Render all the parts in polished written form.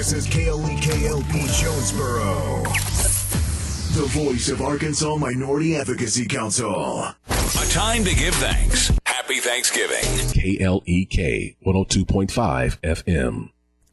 This is KLEKLP Jonesboro, the voice of Arkansas Minority Advocacy Council. A time to give thanks. Happy Thanksgiving. KLEK 102.5 FM.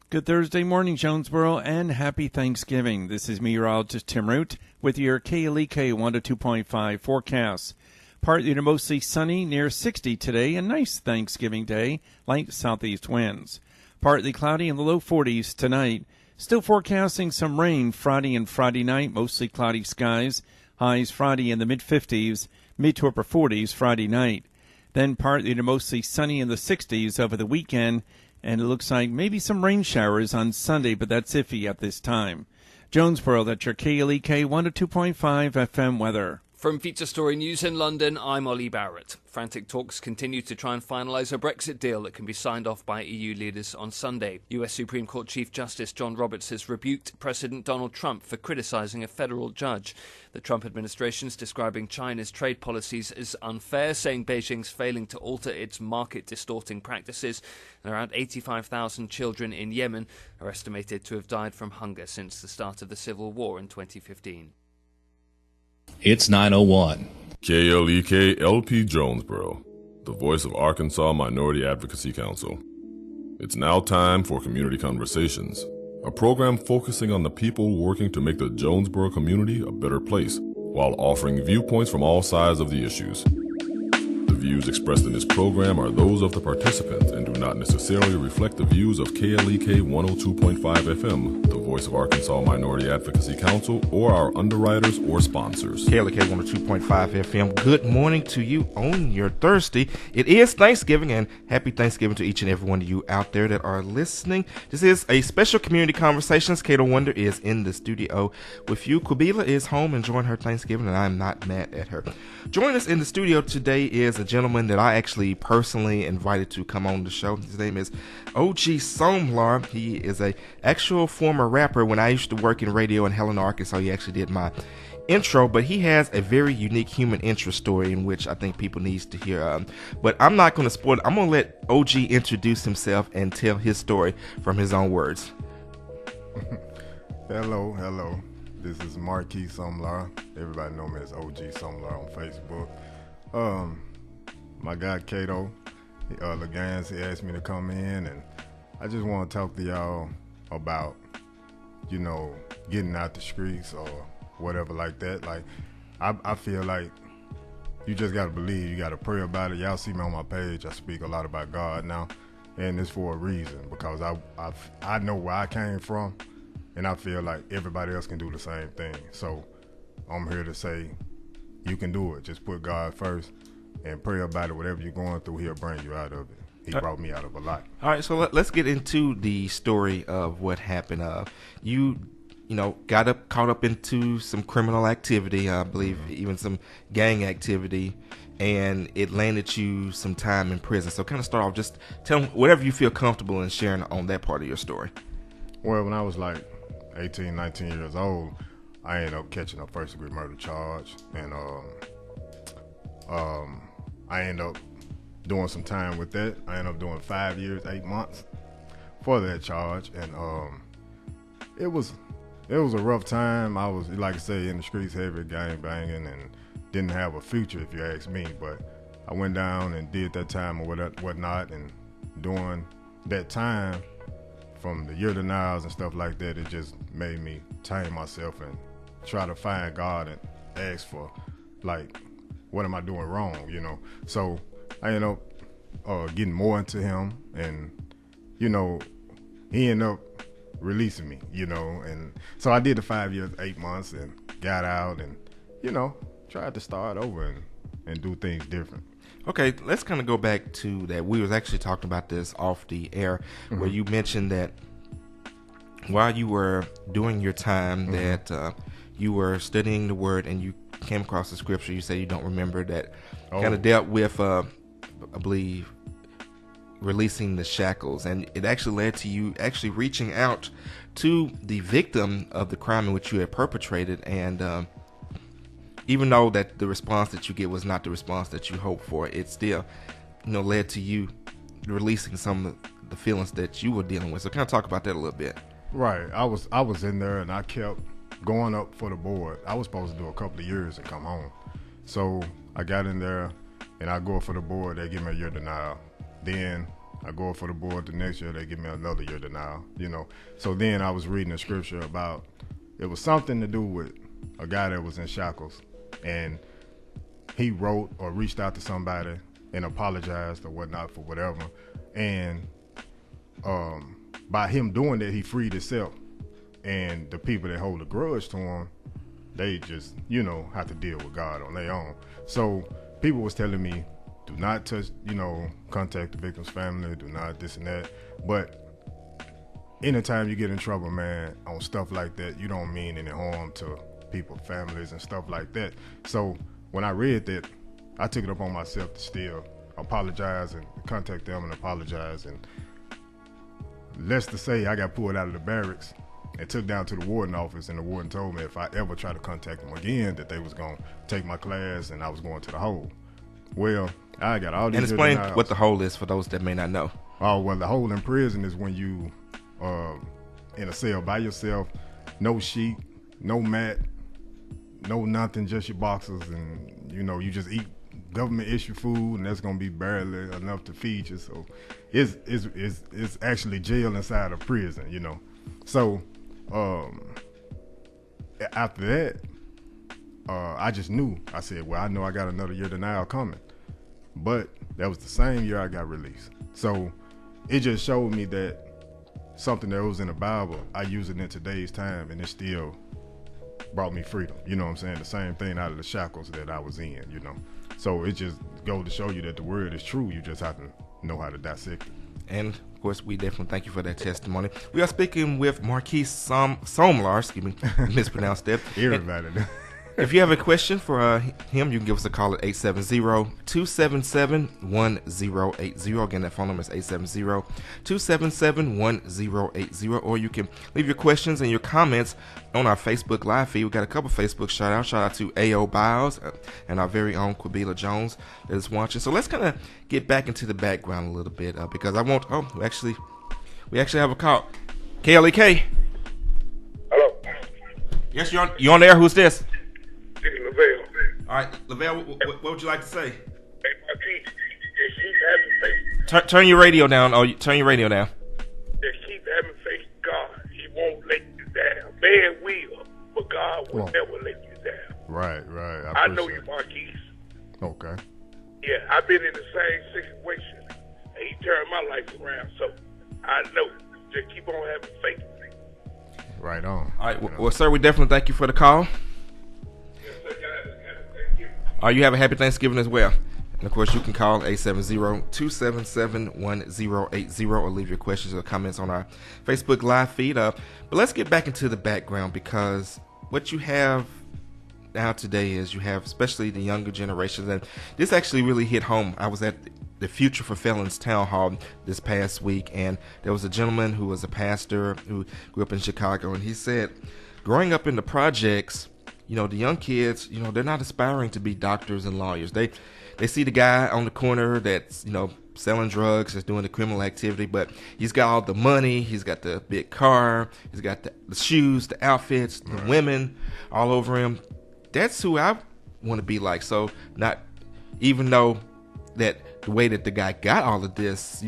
Good Thursday morning, Jonesboro, and happy Thanksgiving. This is meteorologist Tim Root with your KLEK 102.5 forecast. Partly to mostly sunny, near 60 today, a nice Thanksgiving day, light southeast winds. Partly cloudy in the low 40s tonight. Still forecasting some rain Friday and Friday night, mostly cloudy skies. Highs Friday in the mid-50s, mid to upper 40s Friday night. Then partly to mostly sunny in the 60s over the weekend, and it looks like maybe some rain showers on Sunday, but that's iffy at this time. Jonesboro, that's your KLEK 102.5 FM weather. From Feature Story News in London, I'm Ollie Barrett. Frantic talks continue to try and finalise a Brexit deal that can be signed off by EU leaders on Sunday. US Supreme Court Chief Justice John Roberts has rebuked President Donald Trump for criticising a federal judge. The Trump administration is describing China's trade policies as unfair, saying Beijing's failing to alter its market-distorting practices. And around 85,000 children in Yemen are estimated to have died from hunger since the start of the civil war in 2015. It's 9:01. KLEK LP Jonesboro, the voice of Arkansas Minority Advocacy Council. It's now time for Community Conversations, a program focusing on the people working to make the Jonesboro community a better place, while offering viewpoints from all sides of the issues. The views expressed in this program are those of the participants and do not necessarily reflect the views of KLEK 102.5 FM, the voice of Arkansas Minority Advocacy Council, or our underwriters or sponsors. KLEK 102.5 FM. Good morning to you on your Thursday. It is Thanksgiving, and happy Thanksgiving to each and every one of you out there that are listening. This is a special Community Conversations. Kato Wonder is in the studio with you. Kubila is home enjoying her Thanksgiving, and I'm not mad at her. Joining us in the studio today is a gentleman that I actually personally invited to come on the show. His name is OG Somlar. He is a actual former rapper. When I used to work in radio in Helena, Arkansas, he actually did my intro, but he has a very unique human interest story in which I think people need to hear. But I'm not going to spoil it. I'm going to let OG introduce himself and tell his story from his own words. Hello. This is Marquis Somlar. Everybody know me as OG Somlar on Facebook. My guy Kato, Legans, he asked me to come in, and I just want to talk to y'all about, getting out the streets or whatever like that. Like, I feel like you just got to believe, you got to pray about it. Y'all see me on my page, I speak a lot about God now, and it's for a reason, because I know where I came from, and I feel like everybody else can do the same thing. So I'm here to say, you can do it. Just put God first and pray about it. Whatever you're going through, he'll bring you out of it. He brought me out of a lot. All right, so let's get into the story of what happened. You got caught up into some criminal activity, I believe, even some gang activity, and it landed you some time in prison. So kind of start off, just tell them whatever you feel comfortable in sharing on that part of your story. Well, when I was like 18, 19 years old, I ended up catching a first-degree murder charge, and I ended up doing some time with that. I ended up doing 5 years, 8 months for that charge, and it was a rough time. I was, like I say, in the streets, heavy gang banging, and didn't have a future, if you ask me. But I went down and did that time or whatnot, and during that time, from the year to nows and stuff like that, it just made me tame myself and try to find God and ask for, like, what am I doing wrong, So I ended up getting more into him, and, he ended up releasing me, and so I did the 5 years, 8 months, and got out and, tried to start over and do things different. Okay, let's kind of go back to that. We was actually talking about this off the air, where you mentioned that while you were doing your time, that you were studying the word and you came across the scripture. You say you don't remember that kind of dealt with, I believe, releasing the shackles, and it actually led to you actually reaching out to the victim of the crime in which you had perpetrated, and even though that the response that you get was not the response that you hoped for, it still, led to you releasing some of the feelings that you were dealing with. So kind of talk about that a little bit. Right. I was in there, and I kept going up for the board. I was supposed to do a couple of years and come home. So I got in there, and I go up for the board. They give me a year denial. Then I go up for the board the next year. They give me another year denial. So then I was reading the scripture about it was something to do with a guy that was in shackles, and he wrote or reached out to somebody and apologized or whatnot for whatever. And by him doing that, he freed himself. And the people that hold a grudge to him, they just, have to deal with God on their own. So people was telling me, do not touch, contact the victim's family, do not this and that. But anytime you get in trouble, man, on stuff like that, you don't mean any harm to people's families and stuff like that. So when I read that, I took it upon myself to still apologize and contact them and apologize. And let's to say I got pulled out of the barracks and took down to the warden office, and the warden told me if I ever try to contact them again that they was going to take my class and I was going to the hole. Well, I got all these. And explain what the hole is for those that may not know. Oh, well, the hole in prison is when you in a cell by yourself, no sheet, no mat, no nothing, just your boxes, and you just eat government issue food, and that's gonna be barely enough to feed you. So it's actually jail inside of prison, So after that, I just knew. I said, well, I know I got another year denial coming. But that was the same year I got released. So it just showed me that something that was in the Bible, I use it in today's time, and it still brought me freedom. You know what I'm saying? The same thing out of the shackles that I was in, So it just goes to show you that the word is true. You just have to know how to dissect it. And, of course, we definitely thank you for that testimony. We are speaking with Marquise Somlar. Excuse me, mispronounced that. Everybody. If you have a question for him, you can give us a call at 870-277-1080. Again, that phone number is 870-277-1080. Or you can leave your questions and your comments on our Facebook Live feed. We got a couple Facebook shout-outs. Shout out to A.O. Biles and our very own Quabila Jones that is watching. So let's kind of get back into the background a little bit because I want... Oh, we actually have a call. KLEK. Hello. Yes, you're on there. Who's this? Lavelle. All right, Lavelle, what would you like to say? Hey, Marquise, just keep having faith. Turn your radio down. Oh, turn your radio down. Just keep having faith in God. He won't let you down. Man will, but God will never let you down. Right. I know you, Marquise. Okay. Yeah, I've been in the same situation, and he turned my life around. So I know. Just keep on having faith. Right on. All right, well, sir, we definitely thank you for the call. You have a happy Thanksgiving as well. And, of course, you can call 870-277-1080 or leave your questions or comments on our Facebook Live feed. But let's get back into the background because what you have now today is you have especially the younger generations. And this actually really hit home. I was at the Future for Felons Town Hall this past week, and there was a gentleman who was a pastor who grew up in Chicago, and he said, growing up in the projects, the young kids, they're not aspiring to be doctors and lawyers. They see the guy on the corner that's, selling drugs, that's doing the criminal activity, but he's got all the money, he's got the big car, he's got the shoes, the outfits, the women all over him. That's who I want to be like. So not even though that the way that the guy got all of this,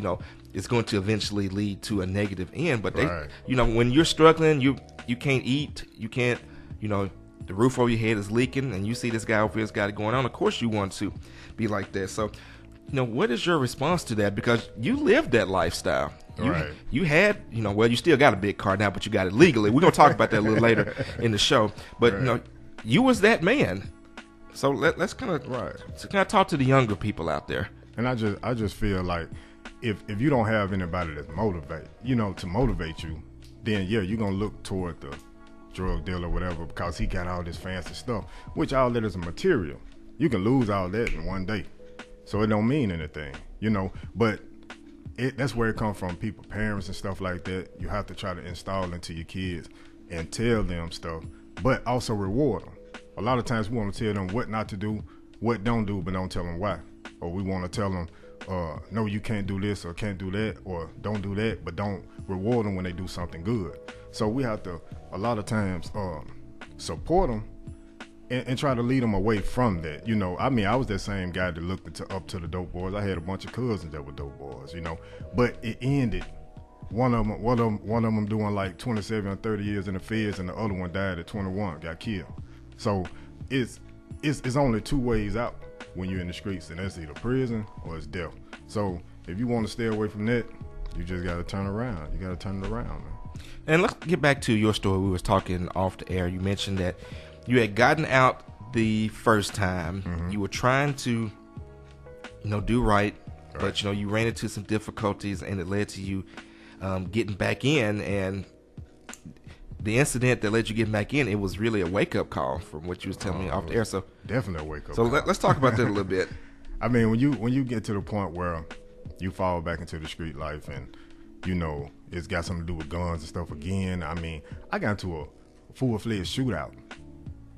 is going to eventually lead to a negative end. But they, when you're struggling, you can't eat, you can't, the roof over your head is leaking, and you see this guy over here's got it going on. Of course, you want to be like that. So, what is your response to that? Because you lived that lifestyle. You had, you still got a big car now, but you got it legally. We're gonna talk about that a little later in the show. But you was that man. So let's kind of talk to the younger people out there. And I just feel like if you don't have anybody that to motivate you, then you're gonna look toward the drug dealer or whatever because he got all this fancy stuff, which all that is a material. You can lose all that in one day, so it don't mean anything, but that's where it comes from. People, parents and stuff like that, you have to try to install into your kids and tell them stuff, but also reward them. A lot of times we want to tell them what not to do, what don't do, but don't tell them why. Or we want to tell them no, you can't do this or can't do that or don't do that, but don't reward them when they do something good. So we have to, a lot of times, support them and try to lead them away from that. You know, I mean, I was that same guy that looked up to the dope boys. I had a bunch of cousins that were dope boys, you know, but it ended. One of them doing like 27 or 30 years in the feds, and the other one died at 21, got killed. So it's only two ways out when you're in the streets, and that's either prison or it's death. So if you want to stay away from that, you just got to turn around. You got to turn it around, man. And let's get back to your story. We was talking off the air. You mentioned that you had gotten out the first time. Mm-hmm. You were trying to, do right, but you ran into some difficulties, and it led to you getting back in. And the incident that led you getting back in, it was really a wake up call from what you was telling me off the air. So definitely a wake up. So call. Let's talk about that a little bit. I mean, when you get to the point where you fall back into the street life, and it's got something to do with guns and stuff again. I mean, I got into a full-fledged shootout.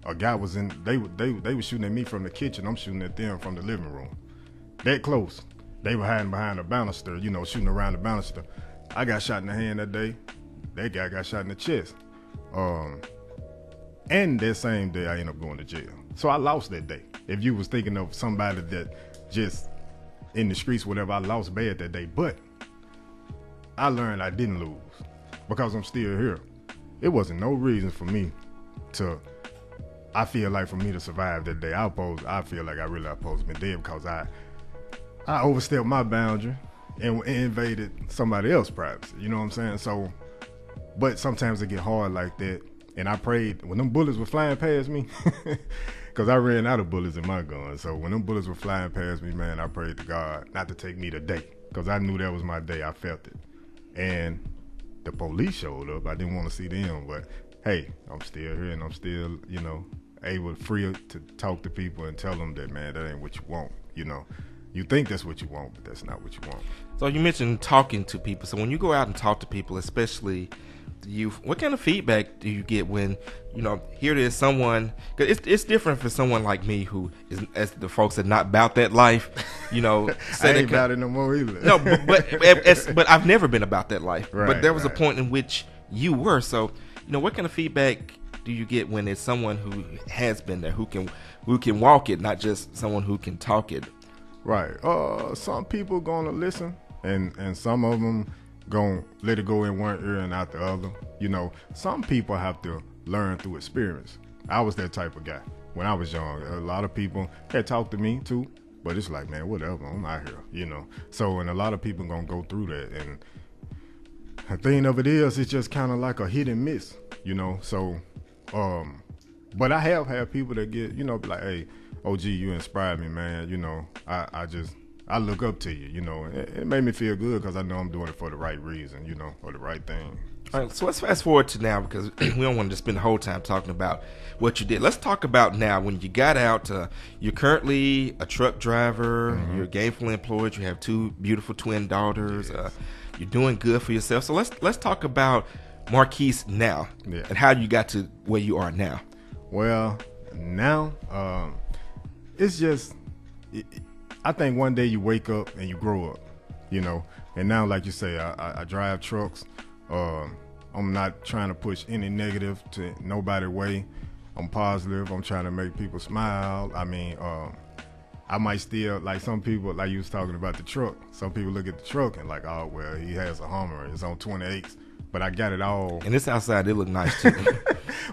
A guy was in. They were shooting at me from the kitchen. I'm shooting at them from the living room. That close. They were hiding behind a banister, shooting around the banister. I got shot in the hand that day. That guy got shot in the chest. And that same day, I ended up going to jail. So I lost that day. If you was thinking of somebody that just in the streets, whatever, I lost bad that day. But I learned I didn't lose because I'm still here. It wasn't no reason for me to, I feel like for me to survive that day, I feel like I really supposed to be dead because I overstepped my boundary and invaded somebody else's privacy. You know what I'm saying? So, but sometimes it get hard like that. And I prayed when them bullets were flying past me, because I ran out of bullets in my gun. So when them bullets were flying past me, man, I prayed to God not to take me today, because I knew that was my day. I felt it. And the police showed up. I didn't want to see them, but hey, I'm still here, and I'm still, able, free to talk to people and tell them that, man, that ain't what you want. You think that's what you want, but that's not what you want. So you mentioned talking to people. So when you go out and talk to people, especially the youth, what kind of feedback do you get when, here it is someone, because it's different for someone like me who is, as the folks that not about that life, say I ain't about it no more either. No, but I've never been about that life. Right, but there was a point in which you were. So, what kind of feedback do you get when it's someone who has been there, who can walk it, not just someone who can talk it? Right. Some people gonna listen, and some of them gonna let it go in one ear and out the other. Some people have to learn through experience. I was that type of guy when I was young. A lot of people had talked to me too, but it's like, man, whatever, I'm out here, So, and a lot of people gonna go through that, and the thing of it is, it's just kind of like a hit and miss, So, but I have had people that get, be like, hey, OG, you inspired me, man. I look up to you, It made me feel good because I know I'm doing it for the right reason, for the right thing. All right, so let's fast forward to now, because we don't want to just spend the whole time talking about what you did. Let's talk about now when you got out. You're currently a truck driver. Mm-hmm. You're gainfully employed. You have two beautiful twin daughters. Yes. You're doing good for yourself. So let's talk about Marquise now, and how you got to where you are now. Well, now it's just, I think one day you wake up and you grow up, and now, like you say, I drive trucks. I'm not trying to push any negative to nobody way. I'm positive. I'm trying to make people smile. I mean, I might still, like some people, like you was talking about the truck. Some people look at the truck and like, oh, well, he has a Hummer. It's on 28s. But I got it all. And this outside, it look nice too.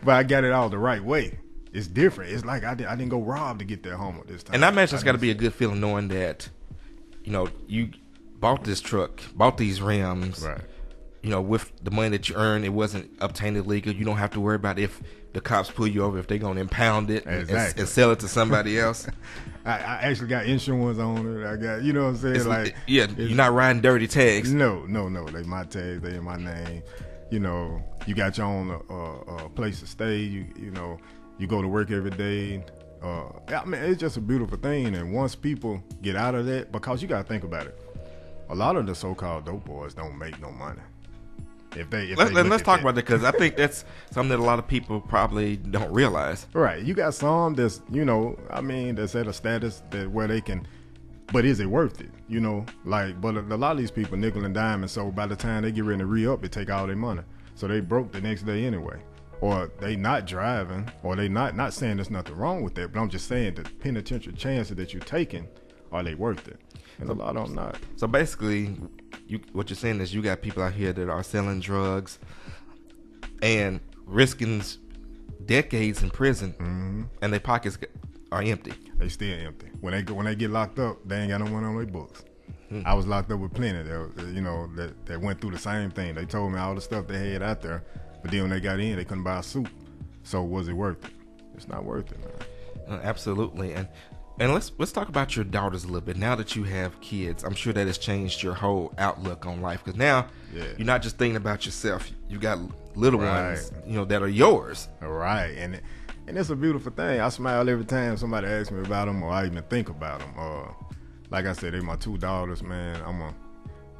But I got it all the right way. It's different. It's like I didn't go rob to get that Hummer this time. And I imagine it's got to be a good feeling knowing that, you bought this truck, bought these rims. Right. With the money that you earned, it wasn't obtained illegal. You don't have to worry about if the cops pull you over, if they're going to impound it and sell it to somebody else. I actually got insurance on it. I got, what I'm saying? You're not riding dirty tags. No. They my tags. They in my name. You got your own place to stay. You go to work every day. I mean, it's just a beautiful thing. And once people get out of that, because you got to think about it, a lot of the so-called dope boys don't make no money. Let's talk about that, because I think that's something that a lot of people probably don't realize. Right. You got some that's, that's at a status that where they can but is it worth it? You know, like, but a lot of these people nickel and dime, and so by the time they get ready to re-up, it take all their money. So they broke the next day anyway. Or they not driving, or they not saying there's nothing wrong with that, but I'm just saying the penitentiary chances that you're taking, are they worth it? And a lot of them not. So basically, what you're saying is you got people out here that are selling drugs and risking decades in prison, and their pockets are empty. They still empty. When they get locked up, they ain't got no money on their books. I was locked up with plenty that went through the same thing. They told me all the stuff they had out there, but then when they got in, they couldn't buy a suit. So was it worth it? It's not worth it, man. Absolutely. And let's talk about your daughters a little bit. Now that you have kids, I'm sure that has changed your whole outlook on life, because now you're not just thinking about yourself. You got little ones, that are yours. Right. And it's a beautiful thing. I smile every time somebody asks me about them, or I even think about them. Like I said, they're my two daughters, man. I'm gonna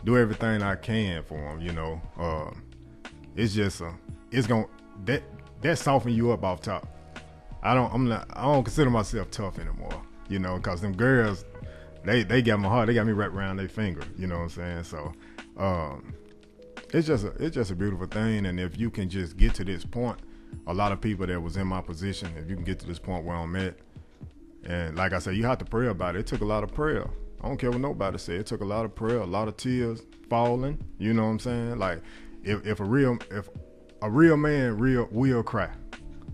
do everything I can for them. It's just that soften you up off top. I don't consider myself tough anymore, because them girls, they got my heart. They got me wrapped around their finger. You know what I'm saying? So, it's just a beautiful thing. And if you can just get to this point, a lot of people that was in my position, if you can get to this point where I'm at, and like I said, you have to pray about it. It took a lot of prayer. I don't care what nobody said. It took a lot of prayer, a lot of tears falling. You know what I'm saying? Like if a real man will cry.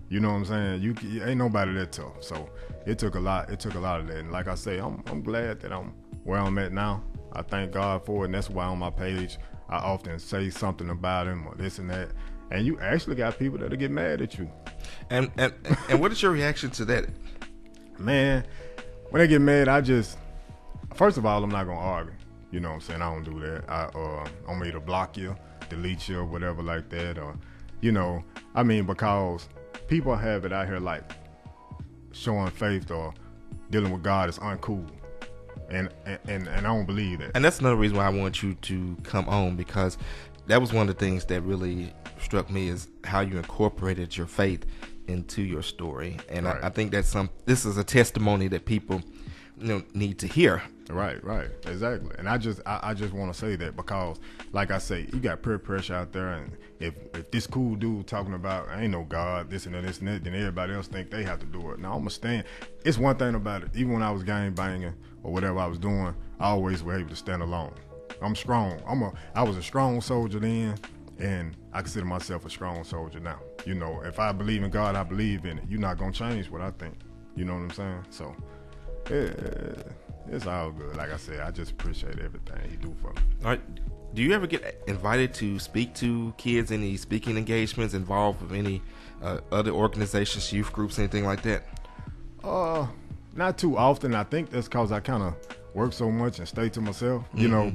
You know what I'm saying? You ain't nobody that tough. So it took a lot. It took a lot of that. And like I say, I'm glad that I'm where I'm at now. I thank God for it, and that's why on my page I often say something about him or this and that. And you actually got people that'll get mad at you. And what is your reaction to that? Man, when they get mad, first of all, I'm not gonna argue. You know what I'm saying? I don't do that. I'm either block you, delete you, or whatever like that, or because people have it out here like showing faith or dealing with God is uncool. And I don't believe that. And that's another reason why I want you to come on, because that was one of the things that really struck me, is how you incorporated your faith into your story. And right. I think this is a testimony that people need to hear. Right, exactly. And I just want to say that because, like I say, you got peer pressure out there, and if this cool dude talking about ain't no God, this and that, then everybody else think they have to do it. Now I'm gonna stand. It's one thing about it. Even when I was gang banging or whatever I was doing, I always was able to stand alone. I'm strong. I was a strong soldier then, and I consider myself a strong soldier now. If I believe in God, I believe in it. You're not gonna change what I think. You know what I'm saying? So, it's all good. Like I said, I just appreciate everything he do for me. All right. Do you ever get invited to speak to kids, any speaking engagements, involved with any other organizations, youth groups, anything like that? Not too often. I think that's because I kind of work so much and stay to myself,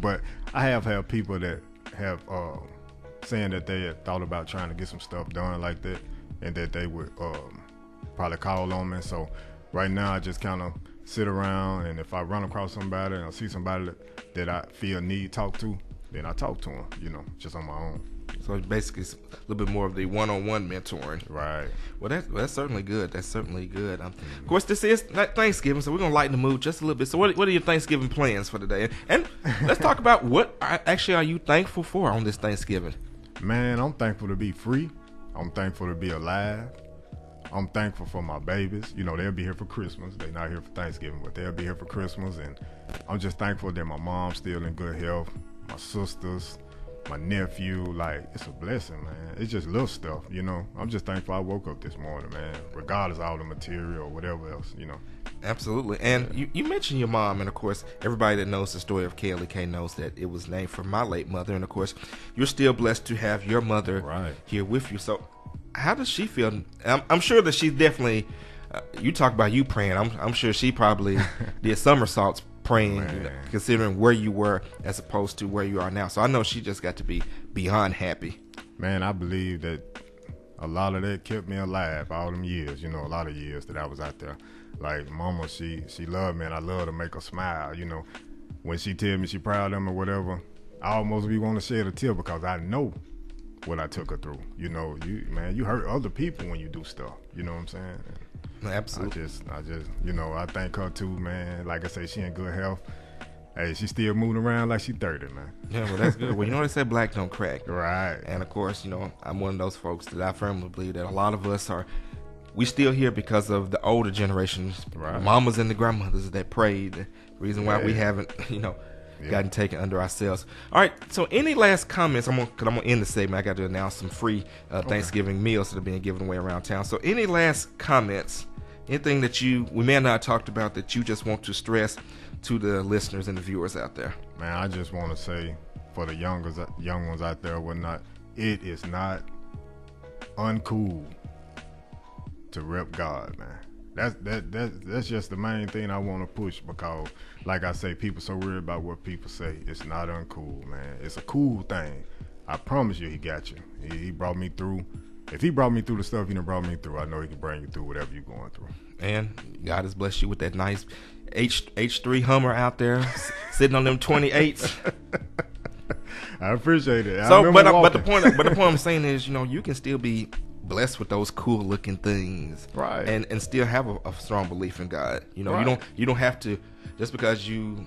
but I have had people that have saying that they had thought about trying to get some stuff done like that, and that they would probably call on me. So right now I just kind of sit around, and if I run across somebody and I see somebody that I feel need talk to, then I talk to them, just on my own. So basically it's a little bit more of the one-on-one mentoring. Right. Well, that's certainly good. That's certainly good. Of course, this is Thanksgiving, so we're going to lighten the mood just a little bit. So what are your Thanksgiving plans for today? And let's talk about what actually are you thankful for on this Thanksgiving? Man, I'm thankful to be free. I'm thankful to be alive. I'm thankful for my babies. They'll be here for Christmas. They're not here for Thanksgiving, but they'll be here for Christmas. And I'm just thankful that my mom's still in good health. My sisters, my nephew, like, it's a blessing, man. It's just little stuff, I'm just thankful I woke up this morning, man, regardless of all the material or whatever else, Absolutely. And you mentioned your mom, and of course, everybody that knows the story of KLEK knows that it was named for my late mother. And of course, you're still blessed to have your mother here with you. So how does she feel? I'm sure that she definitely, you talk about you praying, I'm sure she probably did somersaults praying, considering where you were as opposed to where you are now. So I know she just got to be beyond happy. Man, I believe that a lot of that kept me alive all them years, a lot of years that I was out there. Like, mama, she loved me, and I love to make her smile, When she tell me she proud of me or whatever, I almost be want to shed a tear because I know what I took her through. You hurt other people when you do stuff. You know what I'm saying? Absolutely. I just, I thank her too, man. Like I say, she in good health. Hey, she's still moving around like she's 30, man. Yeah, well, that's good. Well, you know they say black don't crack. Right. And, of course, I'm one of those folks that I firmly believe that a lot of us we still here because of the older generations, the mamas and the grandmothers that prayed. The reason why we haven't, gotten taken under ourselves. All right, so any last comments? I'm gonna end the segment. I got to announce some free Thanksgiving meals that are being given away around town. So any last comments? Anything that we may not have talked about that you just want to stress to the listeners and the viewers out there? Man, I just want to say for the young ones out there, whatnot, it is not uncool to rep God, man. That's just the main thing I want to push, because, like I say, people so worried about what people say. It's not uncool, man. It's a cool thing. I promise you, He got you. He brought me through. If He brought me through the stuff He done brought me through, I know He can bring you through whatever you're going through. And God has blessed you with that nice H3 Hummer out there, sitting on them 28s. I appreciate it. So, but the point I'm saying is, you can still be blessed with those cool looking things, right? And still have a strong belief in God. Right. You don't have to, just because you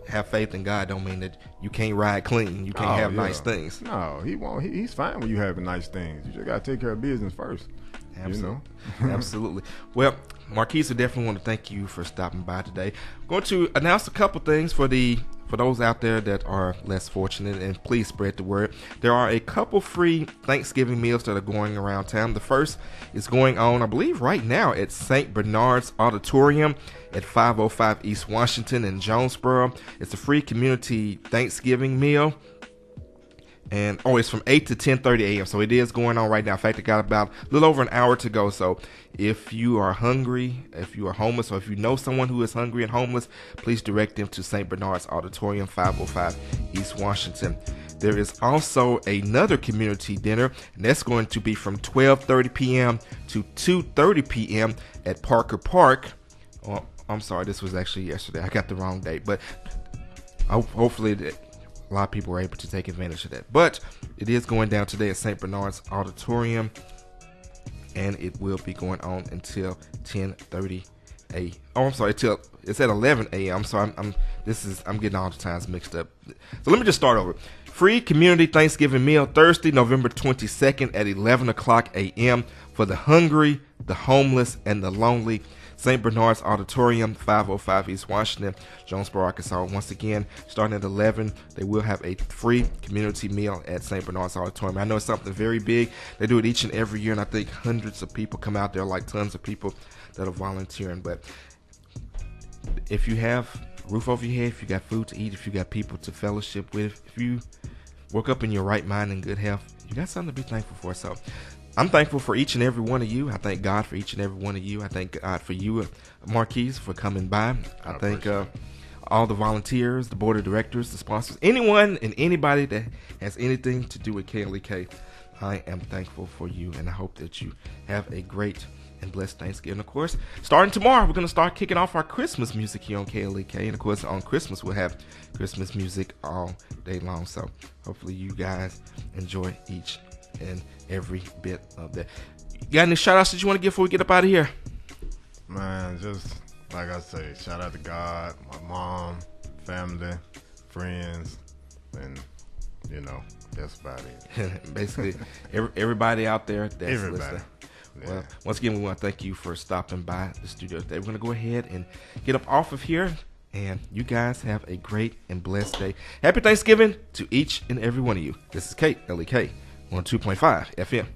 have faith in God don't mean that you can't ride clean. You can't have nice things. No, He won't. He's fine when you having nice things. You just gotta take care of business first. Absolutely. Absolutely. Well, Marquise, I definitely want to thank you for stopping by today. I'm going to announce a couple things for those out there that are less fortunate, and please spread the word. There are a couple free Thanksgiving meals that are going around town. The first is going on, I believe, right now at St. Bernard's Auditorium at 505 East Washington in Jonesboro. It's a free community Thanksgiving meal. And it's from 8 to 10:30 a.m. So it is going on right now. In fact, it got about a little over an hour to go. So if you are hungry, if you are homeless, or if you know someone who is hungry and homeless, please direct them to St. Bernard's Auditorium, 505 East Washington. There is also another community dinner, and that's going to be from 12:30 p.m. to 2:30 p.m. at Parker Park. Oh, I'm sorry, this was actually yesterday. I got the wrong date, but hopefully a lot of people were able to take advantage of that. But it is going down today at St. Bernard's Auditorium, and it will be going on until 10:30 a.m. Oh, I'm sorry, it's at 11 a.m. I'm sorry, I'm getting all the times mixed up. So let me just start over. Free community Thanksgiving meal Thursday, November 22nd at 11 o'clock a.m. for the hungry, the homeless, and the lonely. St. Bernard's Auditorium, 505 East Washington, Jonesboro, Arkansas. Once again, starting at 11, they will have a free community meal at St. Bernard's Auditorium. I know it's something very big. They do it each and every year, and I think hundreds of people come out there, like tons of people that are volunteering. But if you have a roof over your head, if you got food to eat, if you got people to fellowship with, if you woke up in your right mind and good health, you got something to be thankful for. So I'm thankful for each and every one of you. I thank God for each and every one of you. I thank God for you, Marquise, for coming by. I thank all the volunteers, the board of directors, the sponsors, anyone and anybody that has anything to do with KLEK. I am thankful for you, and I hope that you have a great and blessed Thanksgiving. Of course, starting tomorrow, we're going to start kicking off our Christmas music here on KLEK. And, of course, on Christmas, we'll have Christmas music all day long. So hopefully you guys enjoy each and every bit of that. You got any shout outs that you want to give before we get up out of here? Man, just like I say, shout out to God, my mom, family, friends, and that's about it. Basically, everybody out there that's listening. Yeah. Well, once again, we want to thank you for stopping by the studio today. We're going to go ahead and get up off of here, and you guys have a great and blessed day. Happy Thanksgiving to each and every one of you. This is KLEK 102.5 FM.